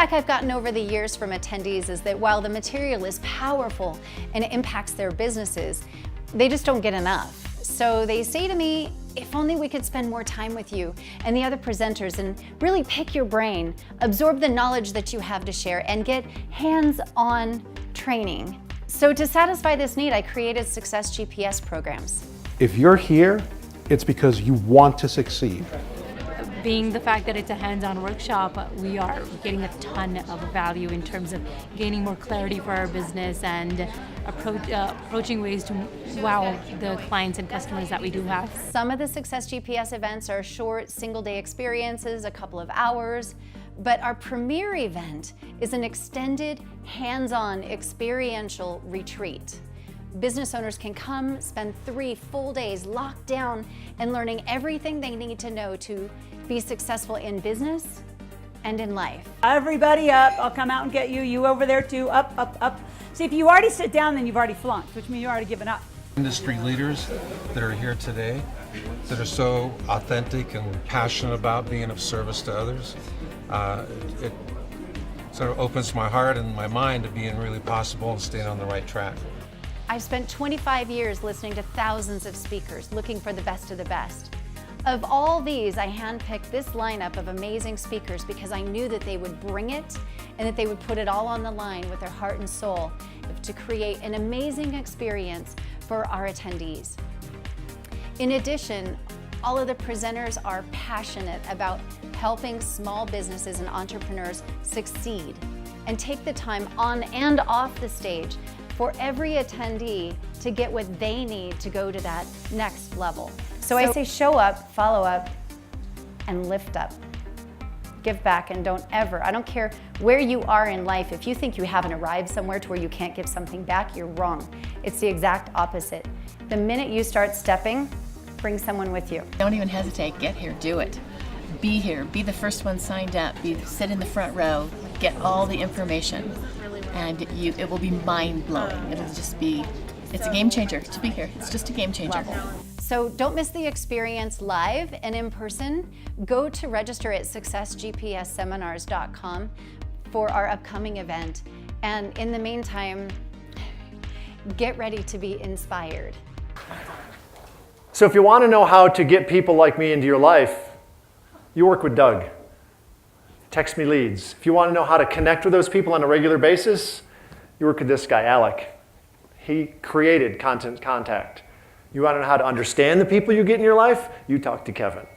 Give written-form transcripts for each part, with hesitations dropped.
feedback I've gotten over the years from attendees is that while the material is powerful and it impacts their businesses, they just don't get enough. So they say to me, if only we could spend more time with you and the other presenters and really pick your brain, absorb the knowledge that you have to share, and get hands-on training. So to satisfy this need, I created Success GPS programs. If you're here, it's because you want to succeed. Being the fact that it's a hands-on workshop, we are getting a ton of value in terms of gaining more clarity for our business and approaching ways to wow the clients and customers that we do have. Some of the Success GPS events are short, single-day experiences, a couple of hours, but our premier event is an extended, hands-on, experiential retreat. Business owners can come, spend 3 full days locked down and learning everything they need to know to be successful in business and in life. Everybody up, I'll come out and get you. You over there too, up, up, up. See, if you already sit down, then you've already flunked, which means you've already given up. Industry leaders that are here today that are so authentic and passionate about being of service to others. It sort of opens my heart and my mind to being really possible and staying on the right track. I've spent 25 years listening to thousands of speakers, looking for the best of the best. Of all these, I handpicked this lineup of amazing speakers because I knew that they would bring it and that they would put it all on the line with their heart and soul to create an amazing experience for our attendees. In addition, all of the presenters are passionate about helping small businesses and entrepreneurs succeed and take the time on and off the stage for every attendee to get what they need to go to that next level. So I say show up, follow up, and lift up. Give back and don't ever, I don't care where you are in life, if you think you haven't arrived somewhere to where you can't give something back, you're wrong. It's the exact opposite. The minute you start stepping, bring someone with you. Don't even hesitate, get here, do it. Be here, be the first one signed up, sit in the front row, get all the information, and it will be mind-blowing. It'll just be, it's a game changer to be here. It's just a game changer. So don't miss the experience live and in person. Go to register at successgpsseminars.com for our upcoming event. And in the meantime, get ready to be inspired. So if you want to know how to get people like me into your life, you work with Doug. Text me leads. If you want to know how to connect with those people on a regular basis, you work with this guy, Alec. He created Constant Contact. You want to know how to understand the people you get in your life? You talk to Kevin.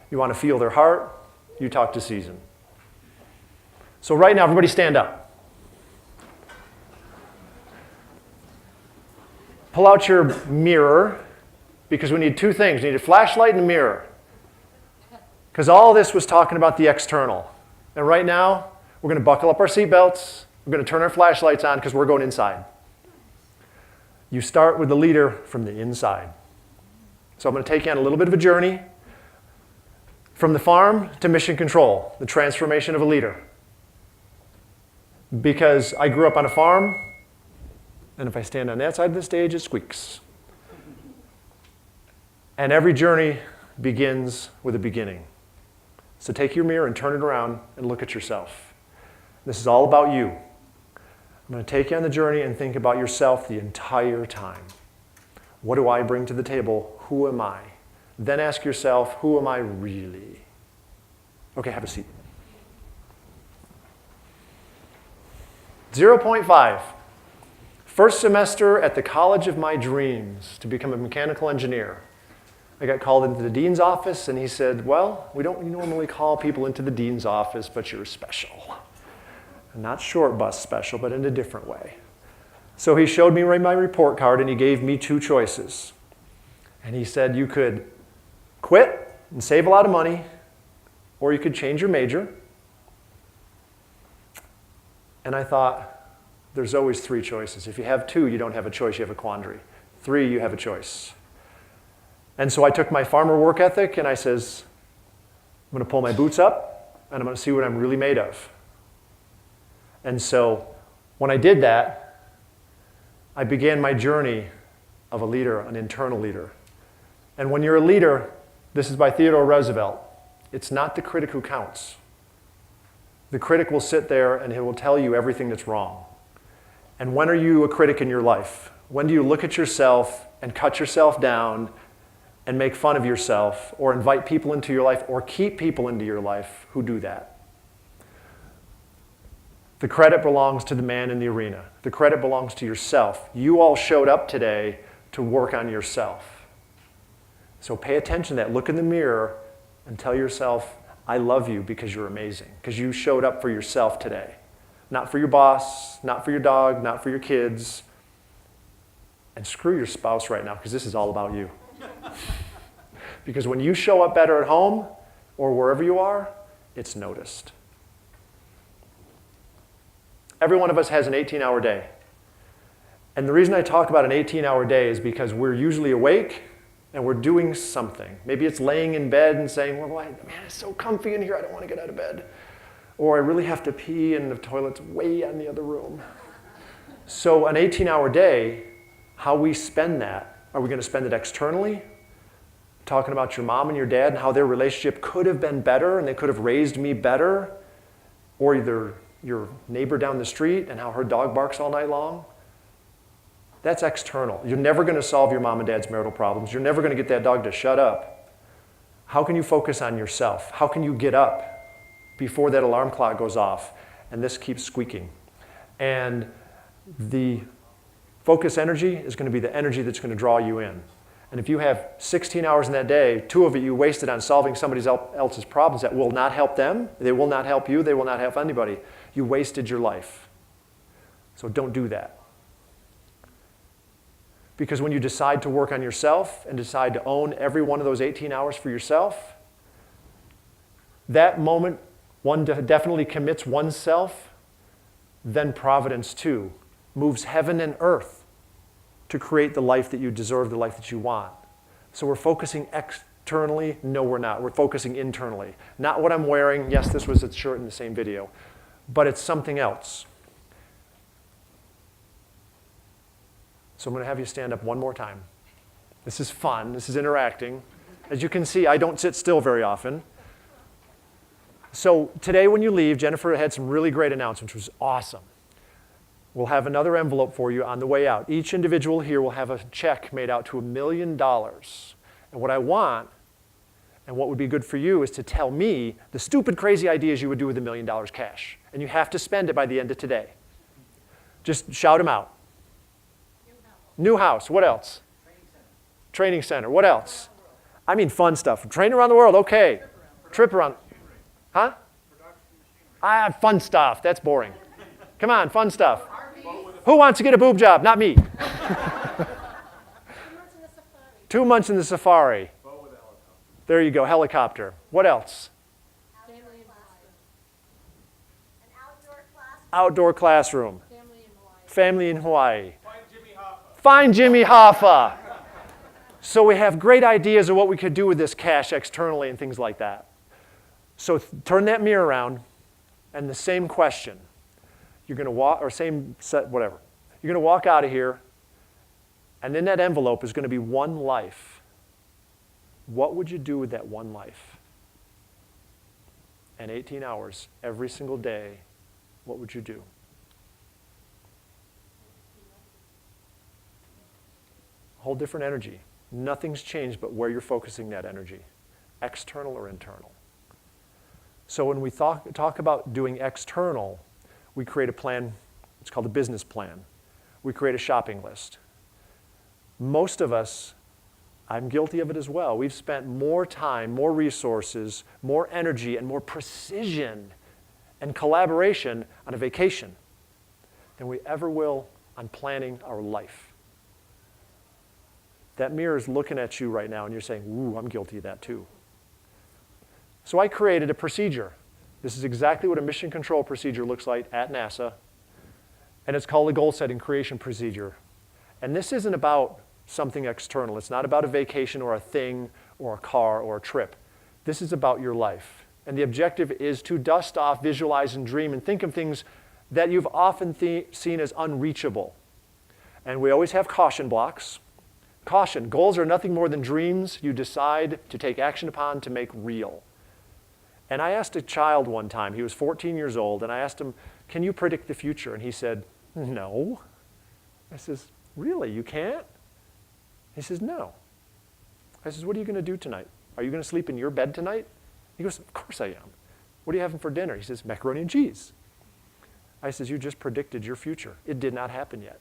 You want to feel their heart? You talk to Susan. So right now, everybody stand up. Pull out your mirror, because we need 2 things. We need a flashlight and a mirror. Because all this was talking about the external. And right now, we're going to buckle up our seatbelts. We're going to turn our flashlights on because we're going inside. You start with the leader from the inside. So I'm going to take you on a little bit of a journey from the farm to mission control, the transformation of a leader. Because I grew up on a farm, and if I stand on that side of the stage, it squeaks. And every journey begins with a beginning. So take your mirror and turn it around and look at yourself. This is all about you. I'm going to take you on the journey and think about yourself the entire time. What do I bring to the table? Who am I? Then ask yourself, who am I really? Okay, have a seat. 0.5. First semester at the college of my dreams to become a mechanical engineer. I got called into the dean's office and he said, well, we don't normally call people into the dean's office, but you're special. Not short bus special, but in a different way. So he showed me my report card and he gave me 2 choices. And he said you could quit and save a lot of money, or you could change your major. And I thought, there's always 3 choices. If you have 2, you don't have a choice, you have a quandary. 3, you have a choice. And so I took my farmer work ethic and I says, I'm going to pull my boots up and I'm going to see what I'm really made of. And so when I did that, I began my journey of a leader, an internal leader. And when you're a leader, this is by Theodore Roosevelt, it's not the critic who counts. The critic will sit there and he will tell you everything that's wrong. And when are you a critic in your life? When do you look at yourself and cut yourself down and make fun of yourself, or invite people into your life, or keep people into your life who do that? The credit belongs to the man in the arena. The credit belongs to yourself. You all showed up today to work on yourself. So pay attention to that. Look in the mirror and tell yourself, I love you because you're amazing, because you showed up for yourself today. Not for your boss, not for your dog, not for your kids. And screw your spouse right now, because this is all about you. Because when you show up better at home or wherever you are, it's noticed. Every one of us has an 18-hour day. And the reason I talk about an 18-hour day is because we're usually awake and we're doing something. Maybe it's laying in bed and saying, well, man, it's so comfy in here, I don't want to get out of bed. Or I really have to pee and the toilet's way in the other room. So an 18-hour day, how we spend that, are we going to spend it externally? Talking about your mom and your dad and how their relationship could have been better and they could have raised me better? Or either your neighbor down the street and how her dog barks all night long? That's external. You're never going to solve your mom and dad's marital problems. You're never going to get that dog to shut up. How can you focus on yourself? How can you get up before that alarm clock goes off and this keeps squeaking? And the focus energy is going to be the energy that's going to draw you in. And if you have 16 hours in that day, 2 of it you wasted on solving somebody else's problems that will not help them, they will not help you, they will not help anybody, you wasted your life. So don't do that. Because when you decide to work on yourself and decide to own every one of those 18 hours for yourself, that moment one definitely commits oneself, then providence too moves heaven and earth to create the life that you deserve, the life that you want. So we're focusing externally. No, we're not. We're focusing internally. Not what I'm wearing. Yes, this was a shirt in the same video. But it's something else. So I'm going to have you stand up one more time. This is fun. This is interacting. As you can see, I don't sit still very often. So today when you leave, Jennifer had some really great announcements, which was awesome. We'll have another envelope for you on the way out. Each individual here will have a check made out to $1 million. And what I want, and what would be good for you, is to tell me the stupid, crazy ideas you would do with $1 million cash. And you have to spend it by the end of today. Just shout them out. New house. What else? Training center. What else? I mean fun stuff. Train around the world. Okay. Trip around. Huh? Fun stuff. That's boring. Come on, fun stuff. Who wants to get a boob job? Not me. 2 months in the safari. There you go, helicopter. What else? Outdoor classroom. Family in Hawaii. Find Jimmy Hoffa. So we have great ideas of what we could do with this cash externally and things like that. So turn that mirror around and the same question. You're going to walk, or same set, whatever. You're going to walk out of here, and in that envelope is going to be one life. What would you do with that one life? And 18 hours every single day, what would you do? Whole different energy. Nothing's changed but where you're focusing that energy, external or internal. So when we talk about doing external, we create a plan. It's called a business plan. We create a shopping list. Most of us, I'm guilty of it as well, we've spent more time, more resources, more energy, and more precision and collaboration on a vacation than we ever will on planning our life. That mirror is looking at you right now, and you're saying, ooh, I'm guilty of that too. So I created a procedure. This is exactly what a mission control procedure looks like at NASA, and it's called a goal setting creation procedure. And this isn't about something external. It's not about a vacation or a thing or a car or a trip. This is about your life. And the objective is to dust off, visualize, and dream, and think of things that you've often seen as unreachable. And we always have caution blocks. Caution, goals are nothing more than dreams you decide to take action upon to make real. And I asked a child one time, he was 14 years old, and I asked him, can you predict the future? And he said, no. I says, really, you can't? He says, no. I says, what are you going to do tonight? Are you going to sleep in your bed tonight? He goes, of course I am. What are you having for dinner? He says, macaroni and cheese. I says, you just predicted your future. It did not happen yet.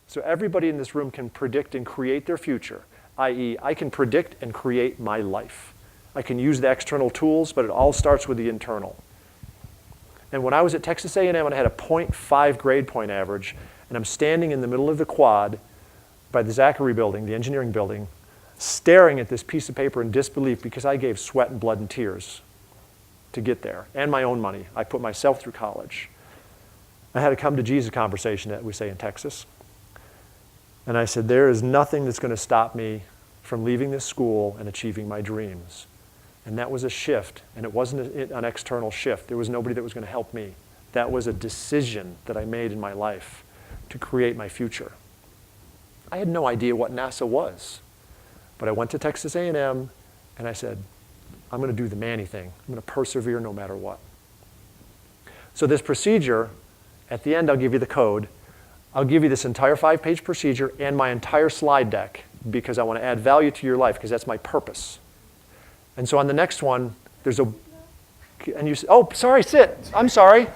So everybody in this room can predict and create their future, i.e., I can predict and create my life. I can use the external tools, but it all starts with the internal. And when I was at Texas A&M and I had a 0.5 grade point average, and I'm standing in the middle of the quad by the Zachary building, the engineering building, staring at this piece of paper in disbelief because I gave sweat and blood and tears to get there, and my own money. I put myself through college. I had a come to Jesus conversation, that we say in Texas. And I said, there is nothing that's going to stop me from leaving this school and achieving my dreams. And that was a shift, and it wasn't an external shift. There was nobody that was going to help me. That was a decision that I made in my life to create my future. I had no idea what NASA was, but I went to Texas A&M and I said, I'm going to do the Manny thing. I'm going to persevere no matter what. So this procedure, at the end I'll give you the code. I'll give you this entire 5-page procedure and my entire slide deck because I want to add value to your life because that's my purpose. And so on the next one, there's a, and you say, oh, sorry, sit. I'm sorry.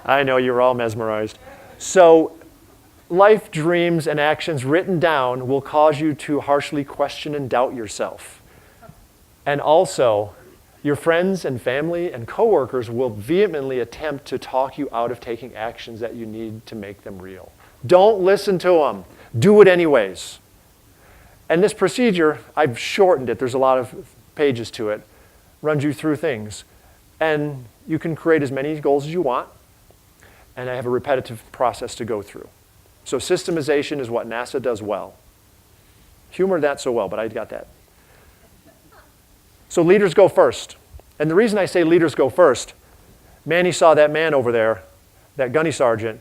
I know you're all mesmerized. So life, dreams, and actions written down will cause you to harshly question and doubt yourself. And also, your friends and family and coworkers will vehemently attempt to talk you out of taking actions that you need to make them real. Don't listen to them. Do it anyways. And this procedure, I've shortened it. There's a lot of pages to it. Runs you through things. And you can create as many goals as you want. And I have a repetitive process to go through. So systemization is what NASA does well. Humor, not so well, but I got that. So leaders go first. And the reason I say leaders go first, Manny saw that man over there, that gunny sergeant,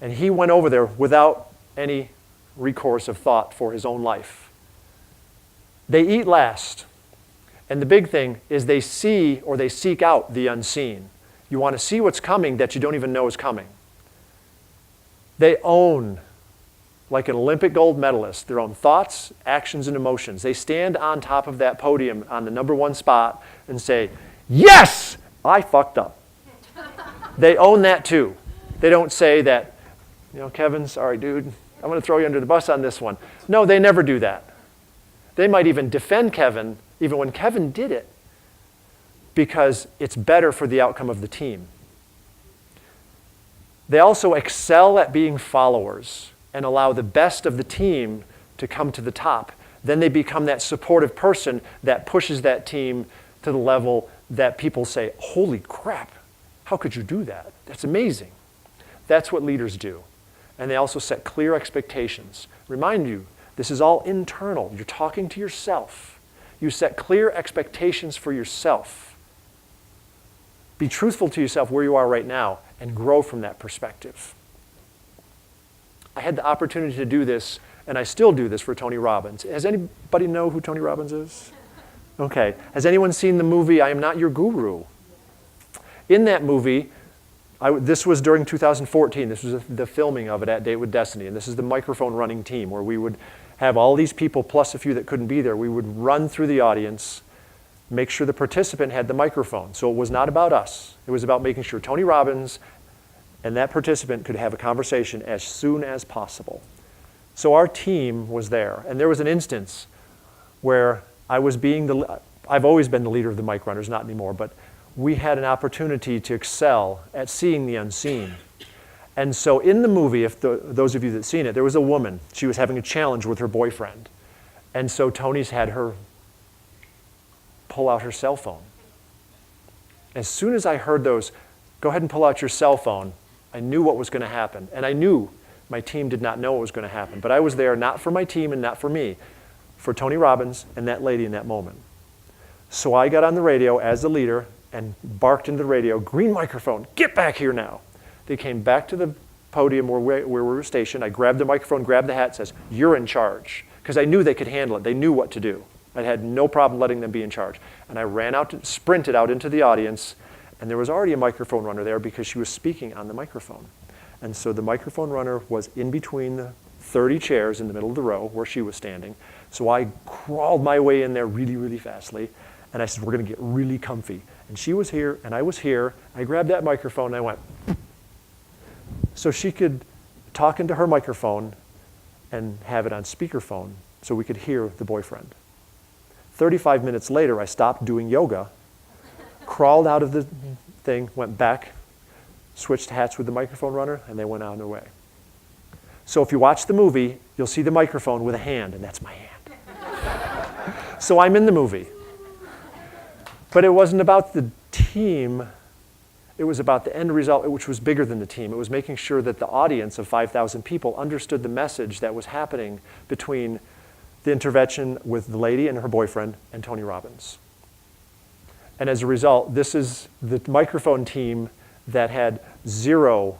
and he went over there without any recourse of thought for his own life. They eat last. And the big thing is they see or they seek out the unseen. You want to see what's coming that you don't even know is coming. They own, like an Olympic gold medalist, their own thoughts, actions, and emotions. They stand on top of that podium on the #1 spot and say, yes, I fucked up. They own that too. They don't say that, you know, Kevin, sorry, dude, I'm going to throw you under the bus on this one. No, they never do that. They might even defend Kevin, even when Kevin did it, because it's better for the outcome of the team. They also excel at being followers and allow the best of the team to come to the top. Then they become that supportive person that pushes that team to the level that people say, holy crap, how could you do that? That's amazing. That's what leaders do. And they also set clear expectations. Remind you, this is all internal. You're talking to yourself. You set clear expectations for yourself. Be truthful to yourself where you are right now and grow from that perspective. I had the opportunity to do this, and I still do this for Tony Robbins. Has anybody know who Tony Robbins is? Okay. Has anyone seen the movie I Am Not Your Guru? In that movie, this was during 2014. This was the filming of it at Date with Destiny, and this is the microphone running team where we would have all these people plus a few that couldn't be there. We would run through the audience, make sure the participant had the microphone. So it was not about us. It was about making sure Tony Robbins and that participant could have a conversation as soon as possible. So our team was there. And there was an instance where I've always been the leader of the mic runners, not anymore, but we had an opportunity to excel at seeing the unseen. And so in the movie, if those of you that have seen it, there was a woman. She was having a challenge with her boyfriend. And so Tony's had her pull out her cell phone. As soon as I heard those, go ahead and pull out your cell phone, I knew what was going to happen. And I knew my team did not know what was going to happen. But I was there not for my team and not for me, for Tony Robbins and that lady in that moment. So I got on the radio as the leader and barked into the radio, green microphone, get back here now. They came back to the podium where we were stationed. I grabbed the microphone, grabbed the hat, says, "You're in charge." Because I knew they could handle it. They knew what to do. I had no problem letting them be in charge. And I ran out, sprinted out into the audience, and there was already a microphone runner there because she was speaking on the microphone. And so the microphone runner was in between the 30 chairs in the middle of the row where she was standing. So I crawled my way in there really, really fastly. And I said, "We're going to get really comfy." And she was here, and I was here. I grabbed that microphone, and I went, so she could talk into her microphone and have it on speakerphone so we could hear the boyfriend. 35 minutes later, I stopped doing yoga, crawled out of the thing, went back, switched hats with the microphone runner, and they went on their way. So if you watch the movie, you'll see the microphone with a hand, and that's my hand. So I'm in the movie. But it wasn't about the team. It was about the end result, which was bigger than the team. It was making sure that the audience of 5,000 people understood the message that was happening between the intervention with the lady and her boyfriend and Tony Robbins. And as a result, this is the microphone team that had 0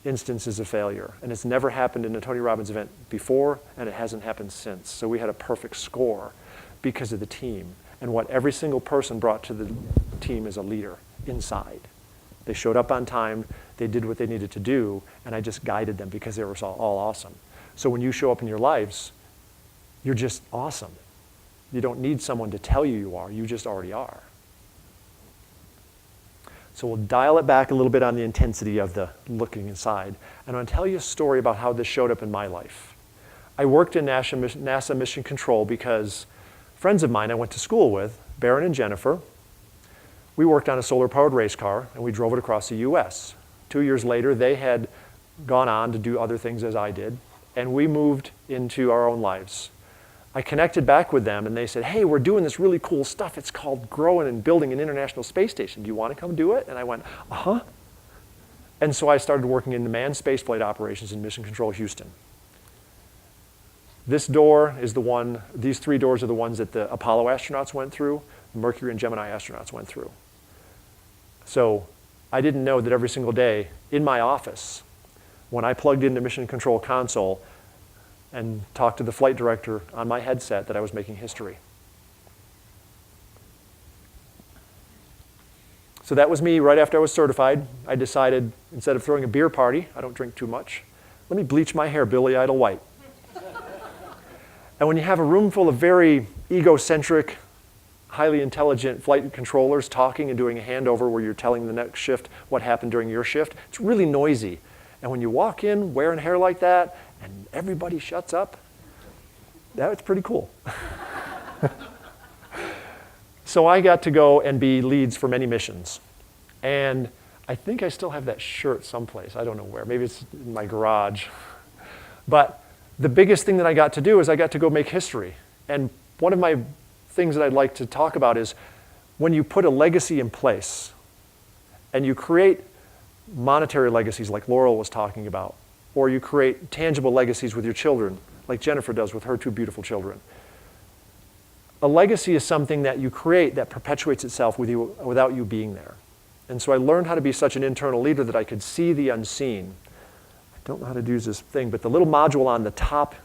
instances of failure. And it's never happened in a Tony Robbins event before, and it hasn't happened since. So we had a perfect score because of the team and what every single person brought to the team as a leader inside. They showed up on time, they did what they needed to do, and I just guided them because they were all awesome. So when you show up in your lives, you're just awesome. You don't need someone to tell you you are, you just already are. So we'll dial it back a little bit on the intensity of the looking inside. And I'll tell you a story about how this showed up in my life. I worked in NASA Mission Control because friends of mine I went to school with, Barron and Jennifer, we worked on a solar-powered race car, and we drove it across the US. 2 years later, they had gone on to do other things as I did, and we moved into our own lives. I connected back with them, and they said, "Hey, we're doing this really cool stuff. It's called growing and building an international space station. Do you want to come do it?" And I went, "Uh-huh." And so I started working in the manned spaceflight operations in Mission Control Houston. This door is the one, these 3 doors are the ones that the Apollo astronauts went through, the Mercury and Gemini astronauts went through. So I didn't know that every single day in my office, when I plugged into Mission Control console and talked to the flight director on my headset, that I was making history. So that was me right after I was certified. I decided, instead of throwing a beer party, I don't drink too much, let me bleach my hair Billy Idol white. And when you have a room full of very egocentric, highly intelligent flight controllers talking and doing a handover where you're telling the next shift what happened during your shift, it's really noisy. And when you walk in wearing hair like that and everybody shuts up, that's pretty cool. So I got to go and be leads for many missions. And I think I still have that shirt someplace. I don't know where. Maybe it's in my garage. But the biggest thing that I got to do is I got to go make history. And one of my things that I'd like to talk about is when you put a legacy in place and you create monetary legacies like Laurel was talking about, or you create tangible legacies with your children like Jennifer does with her 2 beautiful children. A legacy is something that you create that perpetuates itself with you, without you being there. And so I learned how to be such an internal leader that I could see the unseen. I don't know how to do this thing, but the little module on the top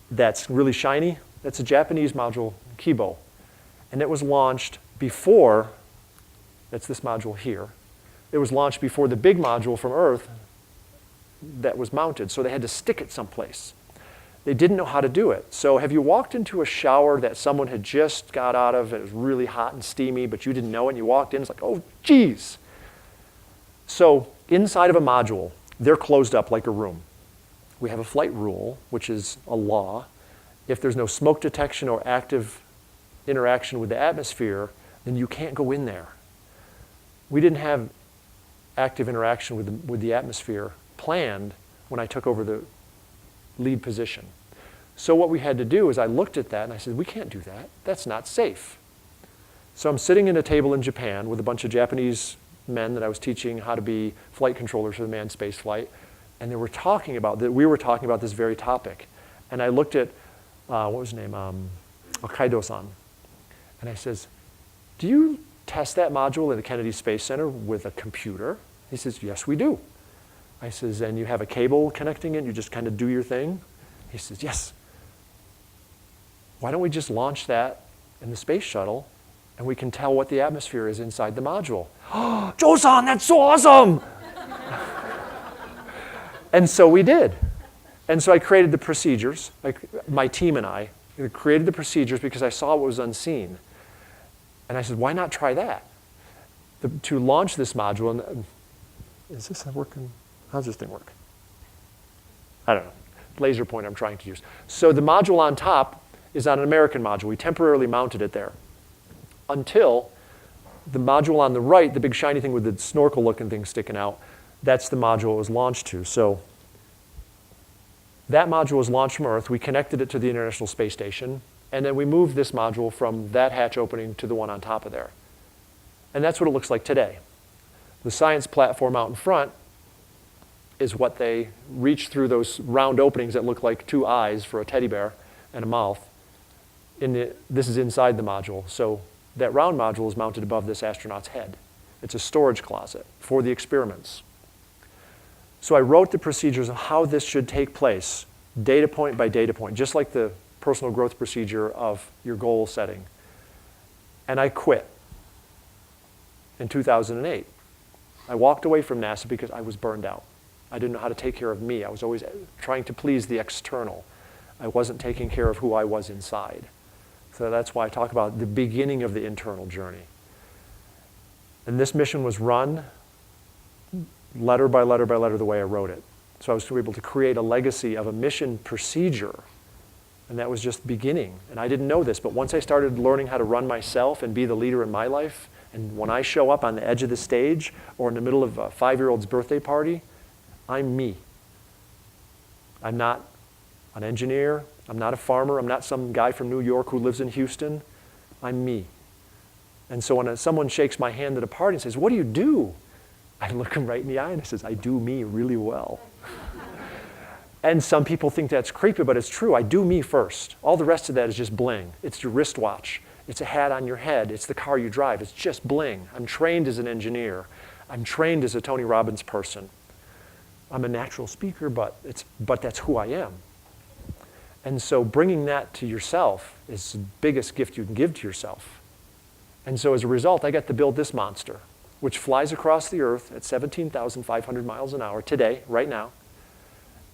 that's really shiny, that's a Japanese module, Kibo. And it was launched before, that's this module here. It was launched before the big module from Earth that was mounted, so they had to stick it someplace. They didn't know how to do it. So have you walked into a shower that someone had just got out of, it was really hot and steamy, but you didn't know it, and you walked in, it's like, oh, geez. So inside of a module, they're closed up like a room. We have a flight rule, which is a law. If there's no smoke detection or active interaction with the atmosphere, then you can't go in there. We didn't have active interaction with the atmosphere planned when I took over the lead position. So what we had to do is I looked at that and I said, we can't do that. That's not safe. So I'm sitting at a table in Japan with a bunch of Japanese men that I was teaching how to be flight controllers for the manned space flight, and we were talking about this very topic. And I looked at, what was his name, Okaido-san, and I says, do you test that module in the Kennedy Space Center with a computer? He says, yes, we do. I says, and you have a cable connecting it, you just kind of do your thing? He says, yes. Why don't we just launch that in the space shuttle and we can tell what the atmosphere is inside the module? Oh, Joe-san, that's so awesome! And so we did. And so I created the procedures, my team and I created the procedures because I saw what was unseen. And I said, why not try that? To launch this module, and is this working? How's this thing work? I don't know. Laser pointer I'm trying to use. So the module on top is on an American module. We temporarily mounted it there until the module on the right, the big shiny thing with the snorkel looking thing sticking out, that's the module it was launched to. So that module was launched from Earth. We connected it to the International Space Station, and then we moved this module from that hatch opening to the one on top of there. And that's what it looks like today. The science platform out in front is what they reach through those round openings that look like two eyes for a teddy bear and a mouth. This is inside the module. So that round module is mounted above this astronaut's head. It's a storage closet for the experiments. So I wrote the procedures of how this should take place, data point by data point, just like the personal growth procedure of your goal setting. And I quit in 2008. I walked away from NASA because I was burned out. I didn't know how to take care of me. I was always trying to please the external. I wasn't taking care of who I was inside. So that's why I talk about the beginning of the internal journey. And this mission was run letter by letter by letter the way I wrote it. So I was able to create a legacy of a mission procedure. And that was just beginning. And I didn't know this, but once I started learning how to run myself and be the leader in my life, and when I show up on the edge of the stage or in the middle of a 5-year-old's birthday party, I'm me. I'm not an engineer. I'm not a farmer. I'm not some guy from New York who lives in Houston. I'm me. And so when someone shakes my hand at a party and says, what do you do? I look them right in the eye and I says, I do me really well. And some people think that's creepy, but it's true. I do me first. All the rest of that is just bling. It's your wristwatch. It's a hat on your head. It's the car you drive. It's just bling. I'm trained as an engineer. I'm trained as a Tony Robbins person. I'm a natural speaker, but that's who I am. And so bringing that to yourself is the biggest gift you can give to yourself. And so as a result, I got to build this monster, which flies across the Earth at 17,500 miles an hour today, right now.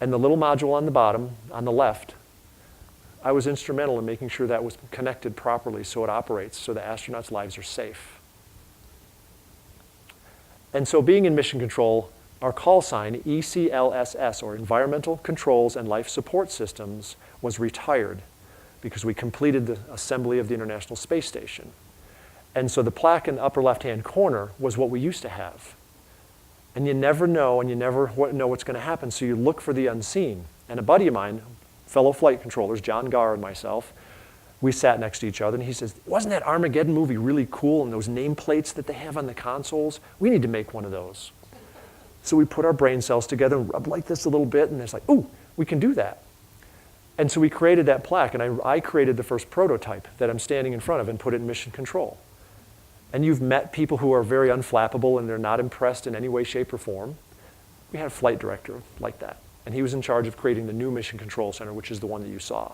And the little module on the bottom, on the left, I was instrumental in making sure that was connected properly so it operates, so the astronauts' lives are safe. And so being in mission control, our call sign, ECLSS, or Environmental Controls and Life Support Systems, was retired because we completed the assembly of the International Space Station. And so the plaque in the upper left-hand corner was what we used to have. And you never know, and you never know what's going to happen, so you look for the unseen. And a buddy of mine, fellow flight controllers, John Garr and myself, we sat next to each other, and he says, wasn't that Armageddon movie really cool, and those nameplates that they have on the consoles? We need to make one of those. So we put our brain cells together and rubbed like this a little bit, and it's like, ooh, we can do that. And so we created that plaque, and I created the first prototype that I'm standing in front of and put it in mission control. And you've met people who are very unflappable and they're not impressed in any way, shape, or form. We had a flight director like that. And he was in charge of creating the new Mission Control Center, which is the one that you saw.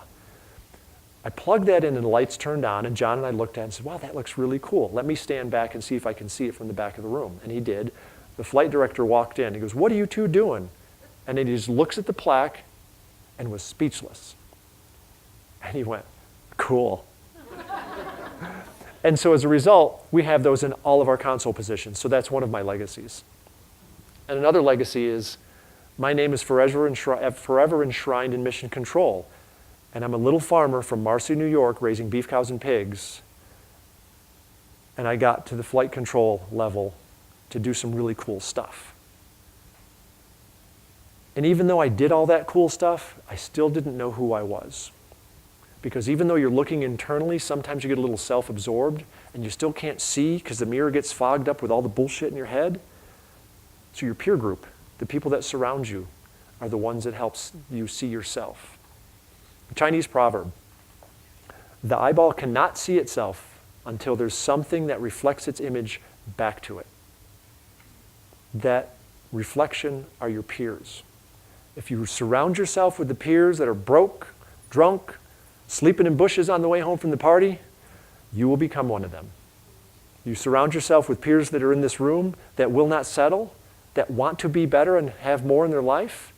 I plugged that in and the lights turned on, and John and I looked at it and said, wow, that looks really cool. Let me stand back and see if I can see it from the back of the room. And he did. The flight director walked in. He goes, what are you two doing? And then he just looks at the plaque and was speechless. And he went, cool. And so as a result, we have those in all of our console positions. So that's one of my legacies. And another legacy is my name is forever enshrined in mission control. And I'm a little farmer from Marcy, New York, raising beef cows and pigs. And I got to the flight control level to do some really cool stuff. And even though I did all that cool stuff, I still didn't know who I was. Because even though you're looking internally, sometimes you get a little self-absorbed and you still can't see because the mirror gets fogged up with all the bullshit in your head. So your peer group, the people that surround you, are the ones that helps you see yourself. A Chinese proverb, the eyeball cannot see itself until there's something that reflects its image back to it. That reflection are your peers. If you surround yourself with the peers that are broke, drunk, sleeping in bushes on the way home from the party, you will become one of them. You surround yourself with peers that are in this room that will not settle, that want to be better and have more in their life,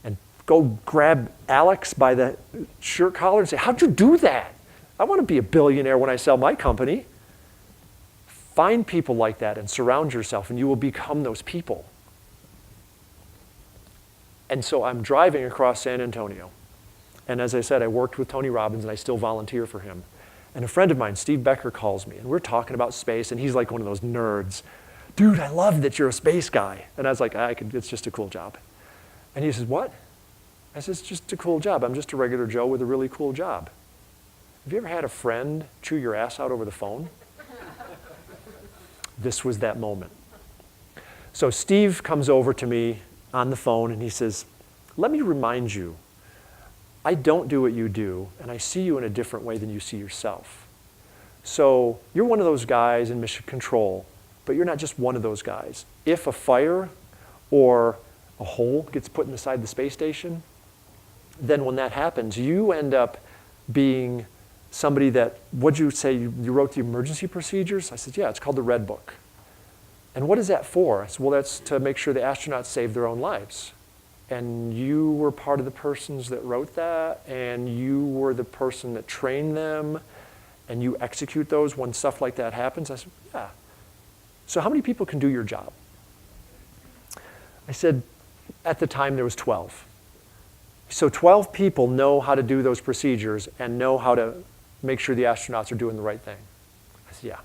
and go grab Alex by the shirt collar and say, how'd you do that? I want to be a billionaire when I sell my company. Find people like that and surround yourself, and you will become those people. And so I'm driving across San Antonio. And as I said, I worked with Tony Robbins, and I still volunteer for him. And a friend of mine, Steve Becker, calls me, and we're talking about space, and he's like one of those nerds. Dude, I love that you're a space guy. And I was like, it's just a cool job. And he says, what? I said, it's just a cool job. I'm just a regular Joe with a really cool job. Have you ever had a friend chew your ass out over the phone? This was that moment. So Steve comes over to me on the phone, and he says, let me remind you, I don't do what you do, and I see you in a different way than you see yourself. So you're one of those guys in mission control, but you're not just one of those guys. If a fire or a hole gets put inside the space station, then when that happens, you end up being somebody that, what'd you say, you wrote the emergency procedures? I said, yeah, it's called the Red Book. And what is that for? I said, well, that's to make sure the astronauts save their own lives. And you were part of the persons that wrote that, and you were the person that trained them, and you execute those when stuff like that happens? I said, yeah. So how many people can do your job? I said, at the time there was 12. So 12 people know how to do those procedures and know how to make sure the astronauts are doing the right thing. I said, yeah.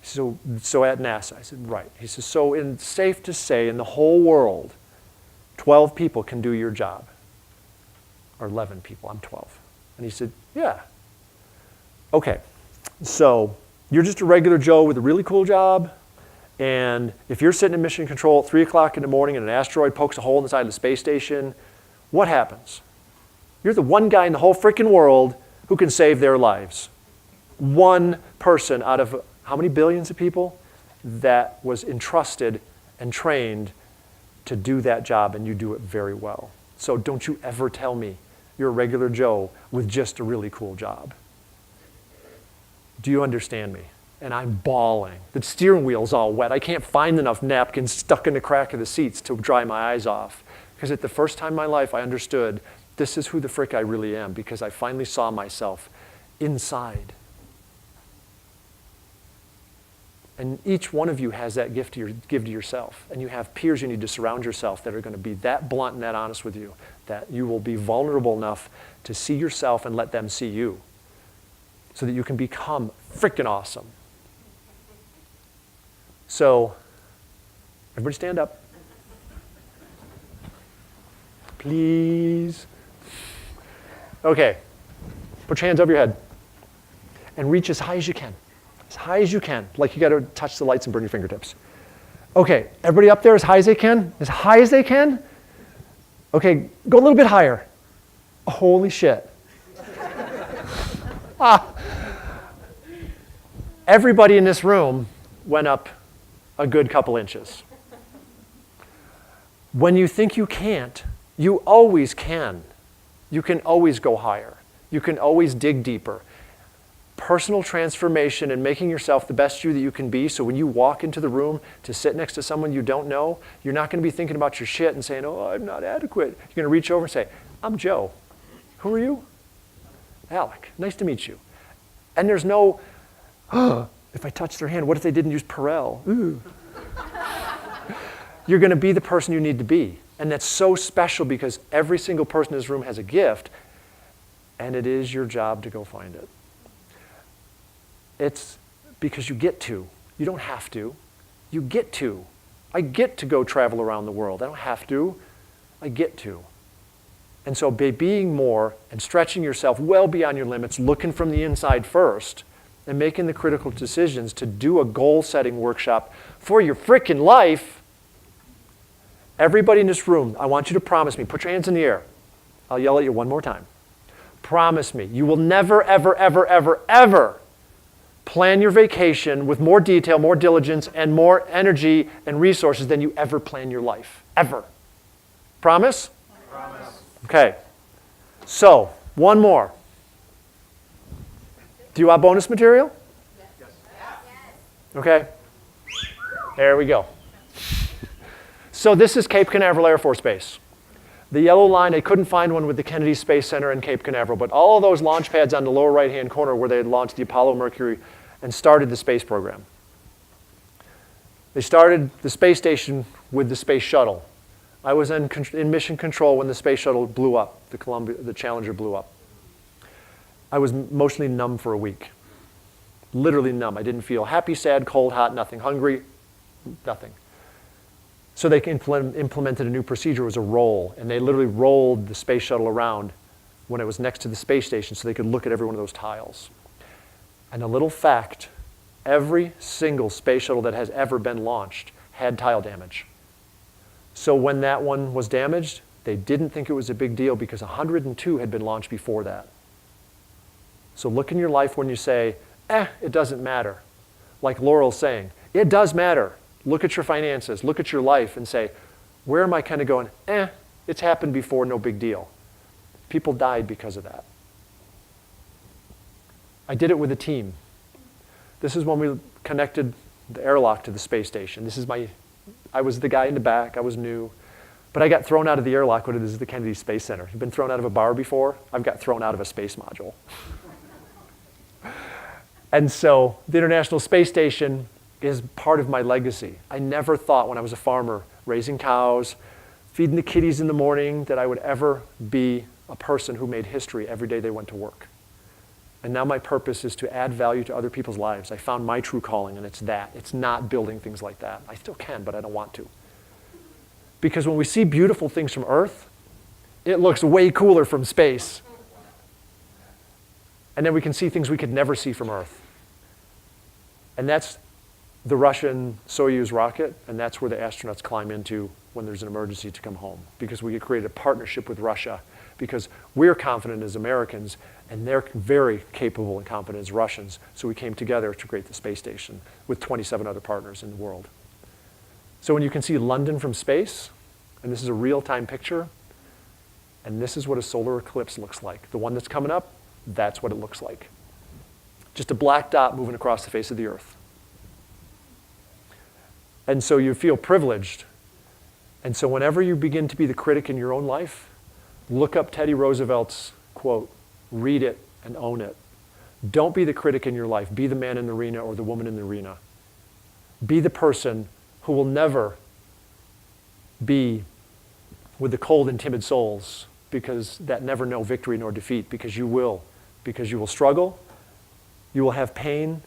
So at NASA, I said, right. He says, so it's safe to say in the whole world, 12 people can do your job. Or 11 people, I'm 12. And he said, yeah. Okay, so you're just a regular Joe with a really cool job, and if you're sitting in mission control at 3 o'clock in the morning and an asteroid pokes a hole in the side of the space station, what happens? You're the one guy in the whole freaking world who can save their lives. One person out of how many billions of people that was entrusted and trained to do that job, and you do it very well. So don't you ever tell me you're a regular Joe with just a really cool job. Do you understand me? And I'm bawling. The steering wheel's all wet. I can't find enough napkins stuck in the crack of the seats to dry my eyes off. Because at the first time in my life, I understood this is who the frick I really am, because I finally saw myself inside. And each one of you has that gift to give to yourself. And you have peers you need to surround yourself that are going to be that blunt and that honest with you, that you will be vulnerable enough to see yourself and let them see you, so that you can become freaking awesome. So, everybody stand up. Please. Okay. Put your hands over your head. And reach as high as you can. As high as you can. Like you got to touch the lights and burn your fingertips. Okay. Everybody up there as high as they can? As high as they can? Okay. Go a little bit higher. Holy shit. Everybody in this room went up a good couple inches. When you think you can't, you always can. You can always go higher. You can always dig deeper. Personal transformation and making yourself the best you that you can be, so when you walk into the room to sit next to someone you don't know, you're not going to be thinking about your shit and saying, oh, I'm not adequate. You're going to reach over and say, I'm Joe. Who are you? Alec. Nice to meet you. And there's no, if I touch their hand, what if they didn't use Perel? Ooh. You're going to be the person you need to be. And that's so special, because every single person in this room has a gift, and it is your job to go find it. It's because you get to. You don't have to. You get to. I get to go travel around the world. I don't have to. I get to. And so by being more and stretching yourself well beyond your limits, looking from the inside first, and making the critical decisions to do a goal-setting workshop for your frickin' life, everybody in this room, I want you to promise me, put your hands in the air. I'll yell at you one more time. Promise me, you will never, ever, ever, ever, ever plan your vacation with more detail, more diligence, and more energy and resources than you ever plan your life. Ever. Promise? Promise. Okay. So, one more. Do you want bonus material? Yes. Okay. There we go. So this is Cape Canaveral Air Force Base. The yellow line, I couldn't find one with the Kennedy Space Center in Cape Canaveral, but all of those launch pads on the lower right-hand corner where they had launched the Apollo Mercury and started the space program. They started the space station with the space shuttle. I was in mission control when the space shuttle blew up, the Challenger blew up. I was emotionally numb for a week. Literally numb. I didn't feel happy, sad, cold, hot, nothing, hungry, nothing. So they implemented a new procedure. It was a roll, and they literally rolled the space shuttle around when it was next to the space station so they could look at every one of those tiles. And a little fact, every single space shuttle that has ever been launched had tile damage. So when that one was damaged, they didn't think it was a big deal because 102 had been launched before that. So look in your life when you say, it doesn't matter. Like Laurel's saying, it does matter. Look at your finances, look at your life and say, where am I kind of going, it's happened before, no big deal. People died because of that. I did it with a team. This is when we connected the airlock to the space station. I was the guy in the back, I was new, but I got thrown out of the airlock when it is the Kennedy Space Center. You've been thrown out of a bar before? I've got thrown out of a space module. And so the International Space Station is part of my legacy. I never thought when I was a farmer, raising cows, feeding the kitties in the morning, that I would ever be a person who made history every day they went to work. And now my purpose is to add value to other people's lives. I found my true calling, and it's that. It's not building things like that. I still can, but I don't want to. Because when we see beautiful things from Earth, it looks way cooler from space. And then we can see things we could never see from Earth. And that's the Russian Soyuz rocket, and that's where the astronauts climb into when there's an emergency to come home. Because we created a partnership with Russia, because we're confident as Americans, and they're very capable and confident as Russians. So we came together to create the space station with 27 other partners in the world. So when you can see London from space, and this is a real-time picture, and this is what a solar eclipse looks like. The one that's coming up, that's what it looks like. Just a black dot moving across the face of the Earth. And so you feel privileged. And so whenever you begin to be the critic in your own life, look up Teddy Roosevelt's quote, read it and own it. Don't be the critic in your life. Be the man in the arena or the woman in the arena. Be the person who will never be with the cold and timid souls, because that never know victory nor defeat, because you will struggle, you will have pain,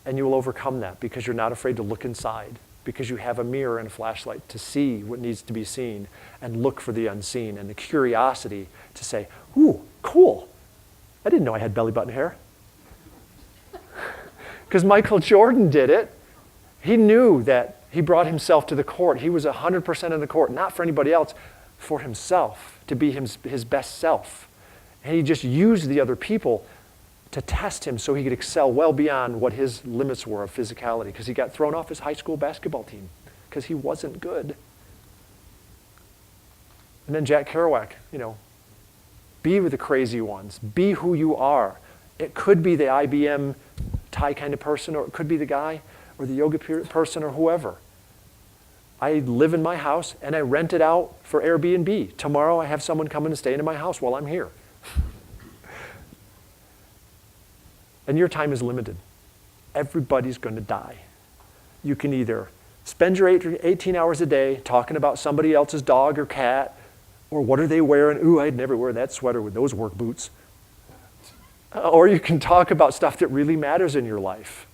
and you will overcome that because you're not afraid to look inside, because you have a mirror and a flashlight to see what needs to be seen and look for the unseen, and the curiosity to say, ooh, cool. I didn't know I had belly button hair. Because Michael Jordan did it. He knew that he brought himself to the court. He was 100% in the court, not for anybody else, for himself, to be his best self. And he just used the other people to test him so he could excel well beyond what his limits were of physicality, because he got thrown off his high school basketball team because he wasn't good. And then Jack Kerouac, be with the crazy ones. Be who you are. It could be the IBM Thai kind of person, or it could be the guy or the yoga person or whoever. I live in my house and I rent it out for Airbnb. Tomorrow I have someone come and stay in my house while I'm here. And your time is limited. Everybody's going to die. You can either spend your 18 hours a day talking about somebody else's dog or cat, or what are they wearing? Ooh, I'd never wear that sweater with those work boots. Or you can talk about stuff that really matters in your life.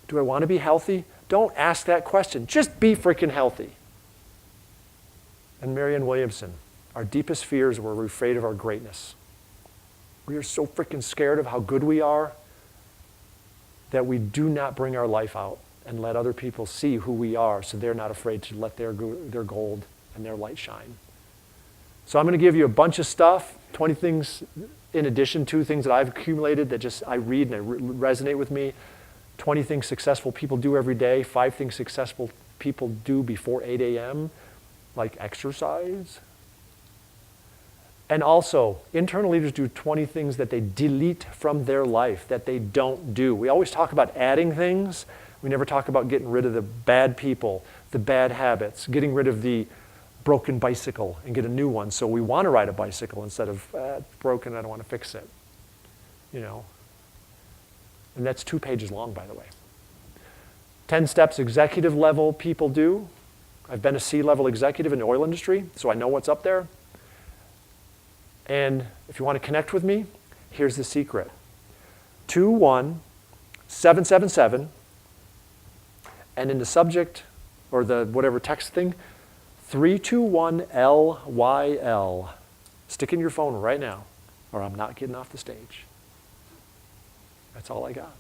Do I want to be healthy? Don't ask that question. Just be freaking healthy. And Marianne Williamson, our deepest fears were we're afraid of our greatness. We are so freaking scared of how good we are that we do not bring our life out and let other people see who we are, so they're not afraid to let their gold and their light shine. So I'm going to give you a bunch of stuff, 20 things in addition to things that I've accumulated that just I read and resonate with me. 20 things successful people do every day, 5 things successful people do before 8 a.m., like exercise. And also, internal leaders do 20 things that they delete from their life, that they don't do. We always talk about adding things. We never talk about getting rid of the bad people, the bad habits, getting rid of the broken bicycle and get a new one. So we want to ride a bicycle instead of, it's broken, I don't want to fix it. You know. And that's 2 pages long, by the way. 10 steps executive level people do. I've been a C-level executive in the oil industry, so I know what's up there. And if you want to connect with me, here's the secret. 21777, and in the subject, or the whatever text thing, 321LYL. Stick in your phone right now, or I'm not getting off the stage. That's all I got.